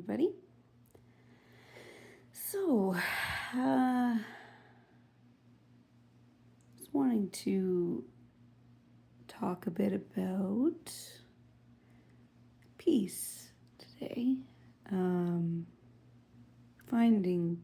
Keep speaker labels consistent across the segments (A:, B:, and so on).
A: everybody. So, just wanting to talk a bit about peace today. Finding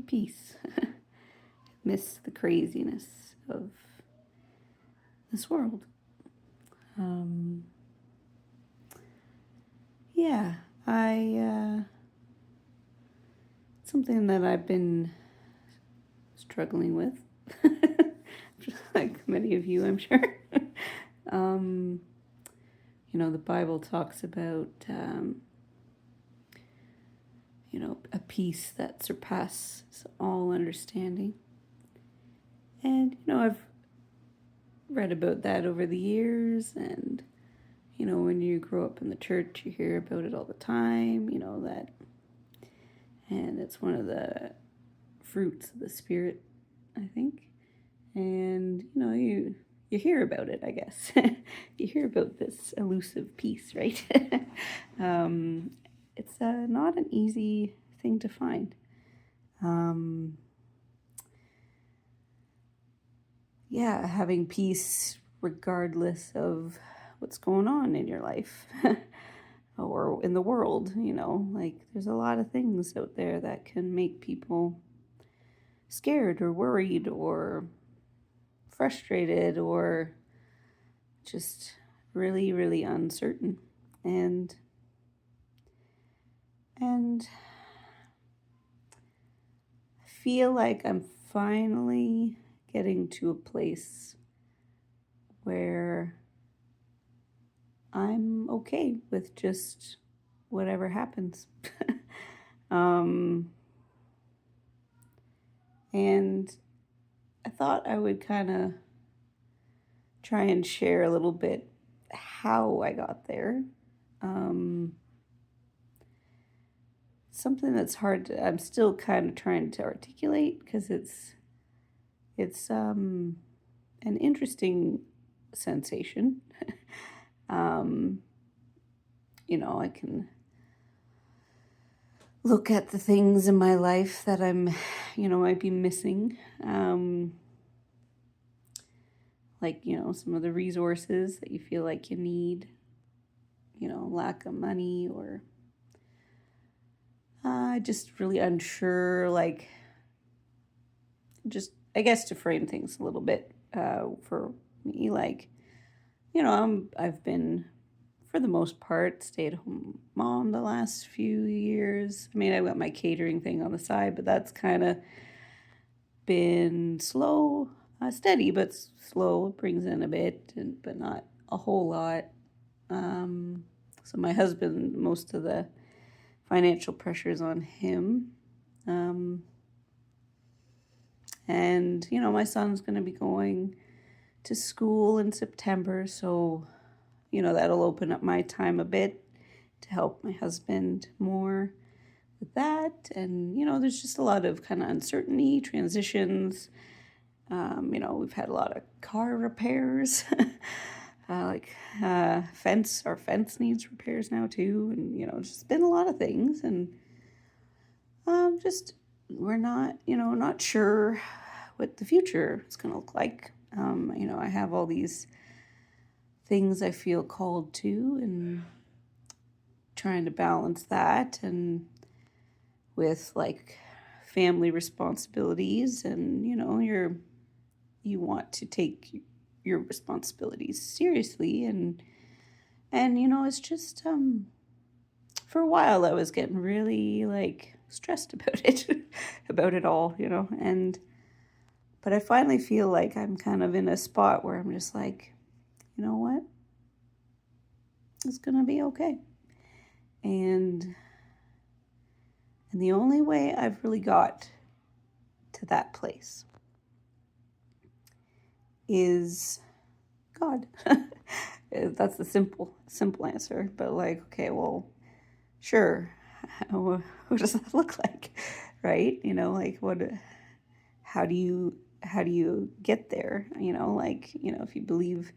A: peace. Miss the craziness of this world. Yeah, something that I've been struggling with, like many of you, I'm sure. The Bible talks about, a peace that surpasses all understanding. And, I've read about that over the years. And, when you grow up in the church, you hear about it all the time, that. And it's one of the fruits of the Spirit, I think. And, you hear about it, I guess. You hear about this elusive peace, right? It's not an easy thing to find. Having peace regardless of what's going on in your life or in the world, there's a lot of things out there that can make people scared or worried or frustrated or just really, really uncertain. And I feel like I'm finally getting to a place where I'm okay with just whatever happens. And I thought I would kind of try and share a little bit how I got there. Something that's I'm still kind of trying to articulate because it's an interesting sensation. I can look at the things in my life that might be missing. Like, some of the resources that you feel like you need, lack of money or just really unsure, like, just, I guess to frame things a little bit for me, like, I've been, for the most part, stay-at-home mom the last few years. I mean, I've got my catering thing on the side, but that's kind of been slow, steady, but slow. It brings in a bit, but not a whole lot. So my husband, most of the financial pressures on him. And, my son's going to be going to school in September, so, that'll open up my time a bit to help my husband more with that. And, there's just a lot of kind of uncertainty, transitions. We've had a lot of car repairs, our fence needs repairs now too. And, just been a lot of things. And we're not sure what the future is going to look like. I have all these things I feel called to and trying to balance that and with like family responsibilities and, you want to take your responsibilities seriously and it's just, for a while I was getting really like stressed about it all, but I finally feel like I'm kind of in a spot where I'm just like, you know what? It's going to be okay. And the only way I've really got to that place is God. That's the simple answer. But like, okay, well, sure. What does that look like? Right? How do you get there? If you believe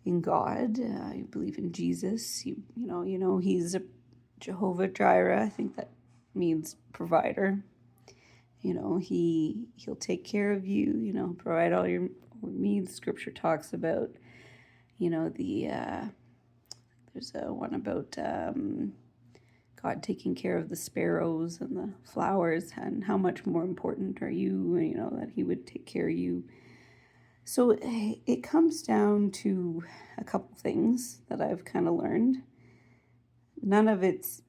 A: in God, you believe in Jesus, he's Jehovah Jireh, I think that means provider. He'll take care of you, provide all your needs. Scripture talks about, the there's a one about God taking care of the sparrows and the flowers, and how much more important are you, that he would take care of you. So it comes down to a couple things that I've kind of learned. None of it's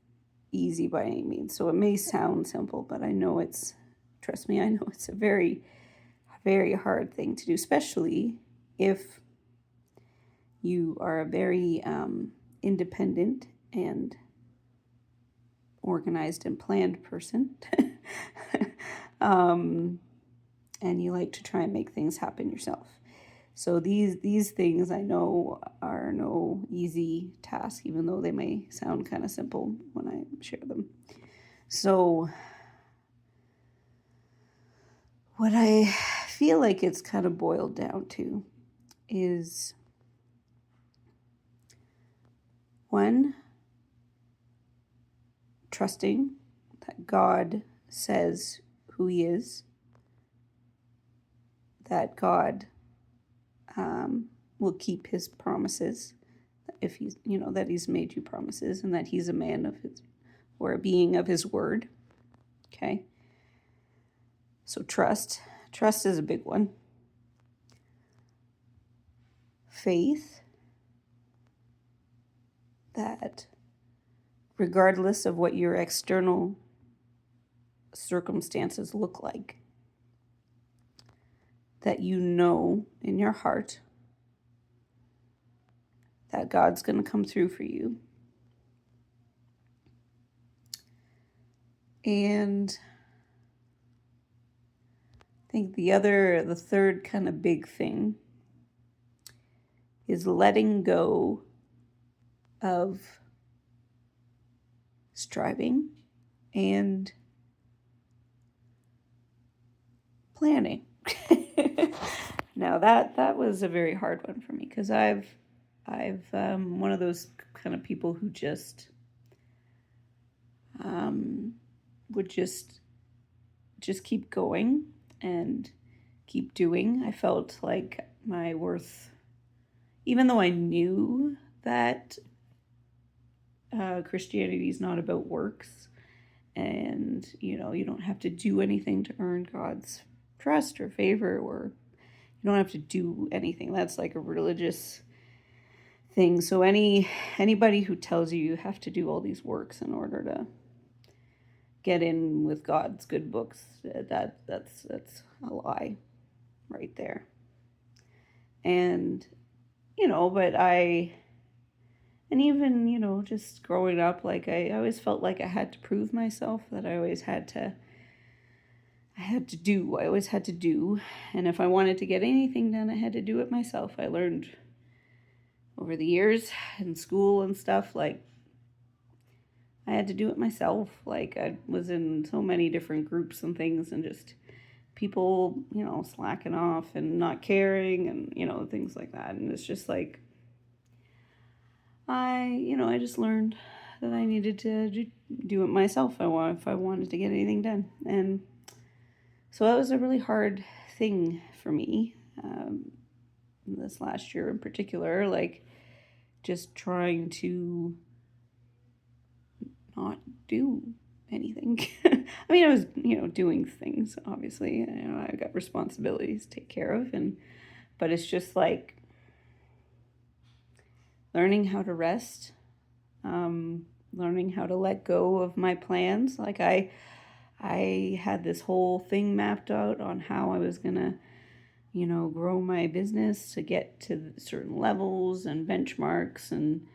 A: easy by any means. So it may sound simple, but trust me, I know it's a very, very hard thing to do, especially if you are a very independent and organized and planned person. And you like to try and make things happen yourself. So these things I know are no easy task, even though they may sound kind of simple when I share them. So what I feel like it's kind of boiled down to is, one, trusting that God says who he is, that God will keep his promises, if that he's made you promises, and that he's a man of his, or a being of his word. Okay. So trust is a big one. Faith that regardless of what your external circumstances look like, that in your heart that God's going to come through for you. And I think the third kind of big thing is letting go of striving and planning. Now that was a very hard one for me, because I've one of those kind of people who just would just keep going and keep doing. I felt like my worth, even though I knew that Christianity is not about works, and you don't have to do anything to earn God's trust or favor, or you don't have to do anything. That's like a religious thing. So anybody who tells you have to do all these works in order to get in with God's good books, that's a lie right there. And but even just growing up, like I always felt like I had to prove myself, that I always had to do. And if I wanted to get anything done, I had to do it myself. I learned over the years in school and stuff, like I had to do it myself. Like I was in so many different groups and things, and just people, slacking off and not caring, and things like that. And it's just like I just learned that I needed to do it myself if I wanted to get anything done. And so that was a really hard thing for me this last year in particular, like just trying to not do anything. I mean, I was, doing things, obviously. I got responsibilities to take care of, but it's just like learning how to rest, learning how to let go of my plans. Like I had this whole thing mapped out on how I was gonna, grow my business to get to certain levels and benchmarks, and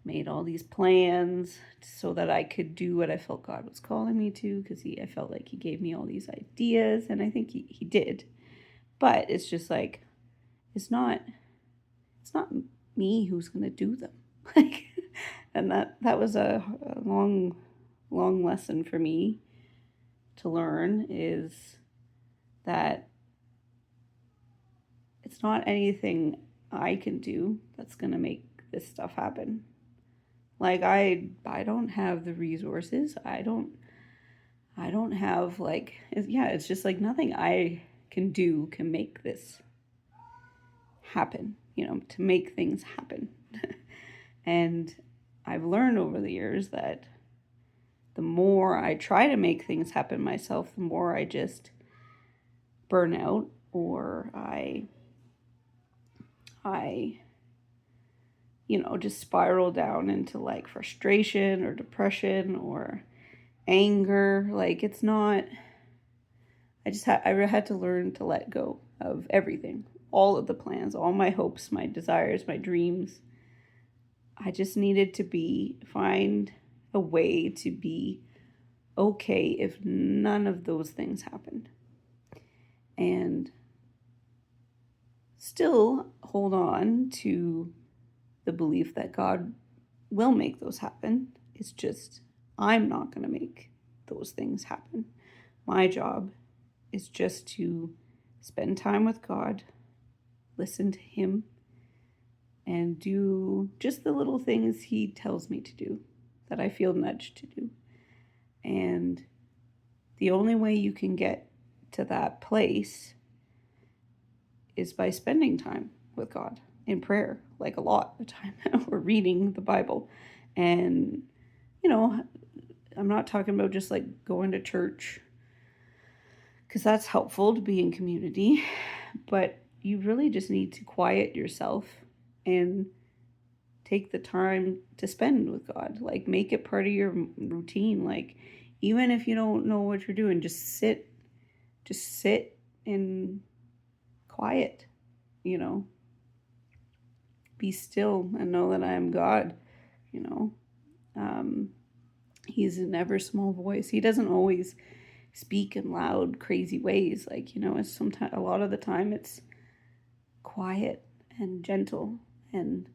A: made all these plans so that I could do what I felt God was calling me to, because I felt like he gave me all these ideas, and I think he did. But it's just like, it's not me who's going to do them. Like, and that was a long lesson for me to learn, is that it's not anything I can do that's going to make this stuff happen. Like I don't have the resources. I don't have like yeah, it's just like nothing I can do can make this happen, to make things happen. And I've learned over the years that the more I try to make things happen myself, the more I just burn out, or I just spiral down into like frustration or depression or anger. Like it's not I had to learn to let go of everything, all of the plans, all my hopes, my desires, my dreams. I just needed to find a way to be okay if none of those things happened. And still hold on to the belief that God will make those happen. It's just, I'm not going to make those things happen. My job is just to spend time with God, listen to Him, and do just the little things He tells me to do, that I feel nudged to do. And the only way you can get to that place is by spending time with God in prayer, like a lot of time, or reading the Bible. And, I'm not talking about just like going to church, because that's helpful to be in community, but you really just need to quiet yourself and take the time to spend with God. Like make it part of your routine. Like even if you don't know what you're doing, just sit in quiet, you know. Be still and know that I am God, you know. He's an ever small voice. He doesn't always speak in loud, crazy ways. Like, it's sometimes a lot of the time it's quiet and gentle, and,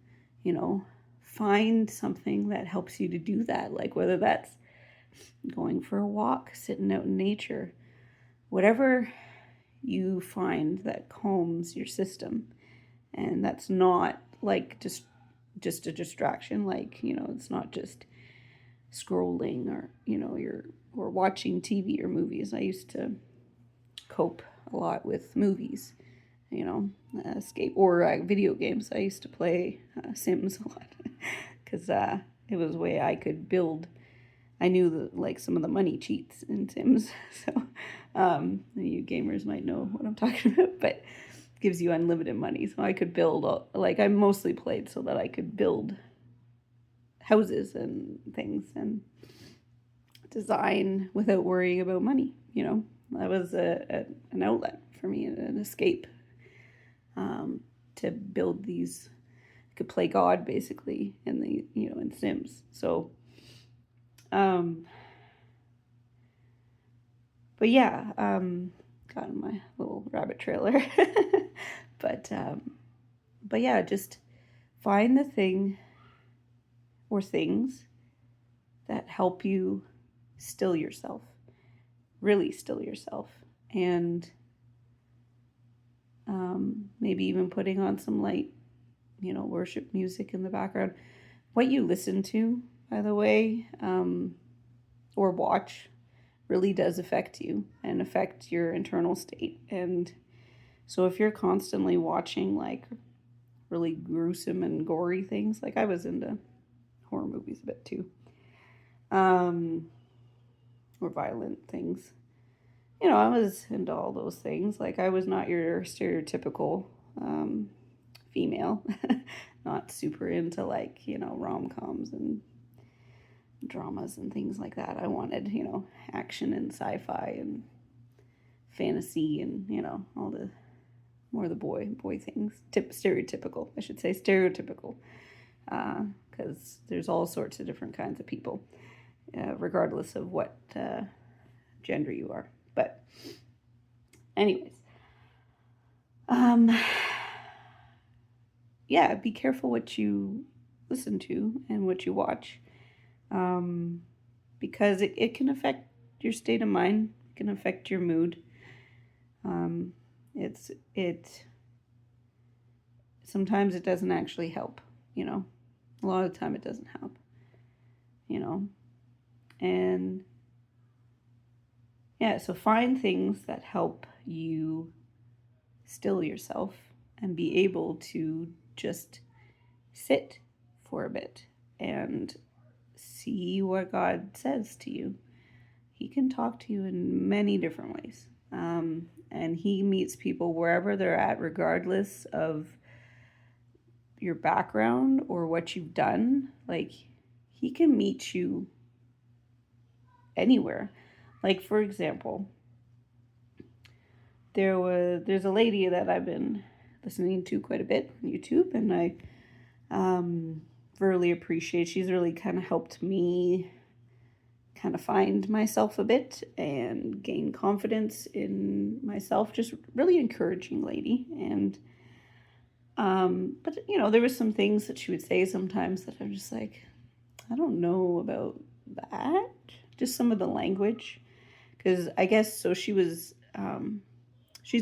A: find something that helps you to do that. Like whether that's going for a walk, sitting out in nature, whatever you find that calms your system. And that's not like just a distraction. Like, it's not just scrolling or, or watching TV or movies. I used to cope a lot with movies, escape, or video games. I used to play Sims a lot because it was a way I could build. I knew like some of the money cheats in Sims, so you gamers might know what I'm talking about, but it gives you unlimited money. So I could build, like I mostly played so that I could build houses and things and design without worrying about money. That was an outlet for me, an escape, to build these. I could play God basically in Sims. So, but yeah, got in my little rabbit trailer, but yeah, just find the thing or things that help you still yourself, really still yourself, and maybe even putting on some light, worship music in the background. What you listen to, by the way, or watch, really does affect you and affect your internal state. And so if you're constantly watching like really gruesome and gory things, like I was into horror movies a bit too, or violent things. I was into all those things. Like I was not your stereotypical female, not super into like, rom-coms and dramas and things like that. I wanted, action and sci-fi and fantasy and, all the more the boy things. Stereotypical, I should say, stereotypical, because there's all sorts of different kinds of people, regardless of what gender you are. But anyways, yeah, be careful what you listen to and what you watch, because it can affect your state of mind. It can affect your mood. Sometimes it doesn't actually help. A lot of the time it doesn't help. And yeah, so find things that help you still yourself and be able to just sit for a bit and see what God says to you. He can talk to you in many different ways. And he meets people wherever they're at, regardless of your background or what you've done. Like, he can meet you anywhere. Like, for example, there's a lady that I've been listening to quite a bit on YouTube, and I really appreciate. She's really kind of helped me kind of find myself a bit and gain confidence in myself. Just really encouraging lady. And but there was some things that she would say sometimes that I'm just like, I don't know about that. Just some of the language, because I guess so. She's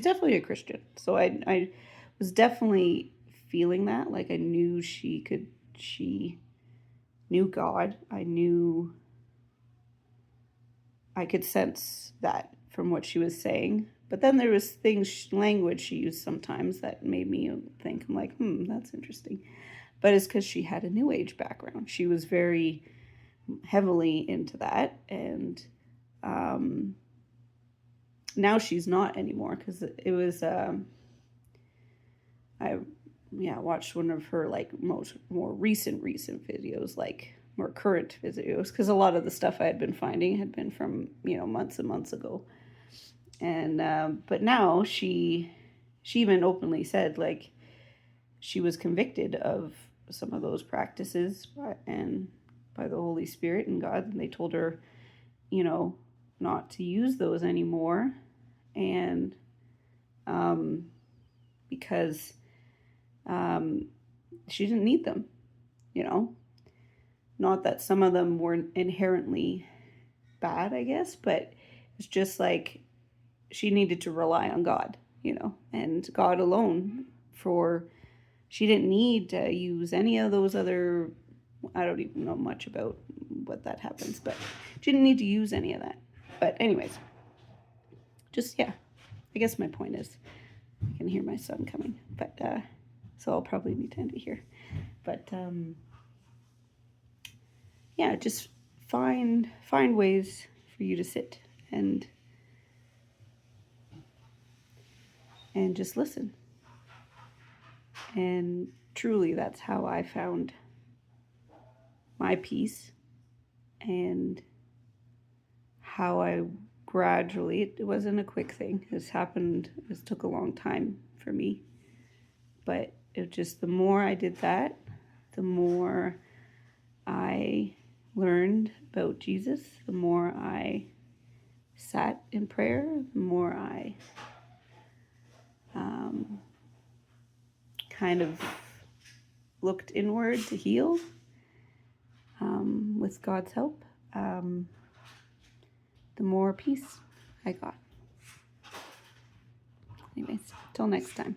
A: definitely a Christian, so I was definitely feeling that. Like, I knew she knew God. I could sense that from what she was saying. But then there was language she used sometimes that made me think, I'm like, that's interesting. But it's because she had a New Age background. She was very heavily into that. And now she's not anymore, because it was, I watched one of her like more recent videos, like more current videos, because a lot of the stuff I had been finding had been from months and months ago. And but now she even openly said, like, she was convicted of some of those practices by the Holy Spirit and God, and they told her not to use those anymore. And because she didn't need them. Not that some of them were inherently bad, I guess, but it's just like she needed to rely on God, and God alone. She didn't need to use any of those other, I don't even know much about what that happens, but she didn't need to use any of that. But anyways, just, yeah, I guess my point is, I can hear my son coming, but so I'll probably need to end it here. But yeah, just find ways for you to sit and just listen. And truly, that's how I found my peace, and how I gradually, it wasn't a quick thing. This took a long time for me. But it just, the more I did that, the more I learned about Jesus, the more I sat in prayer, the more I kind of looked inward to heal with God's help, the more peace I got. Anyways, till next time.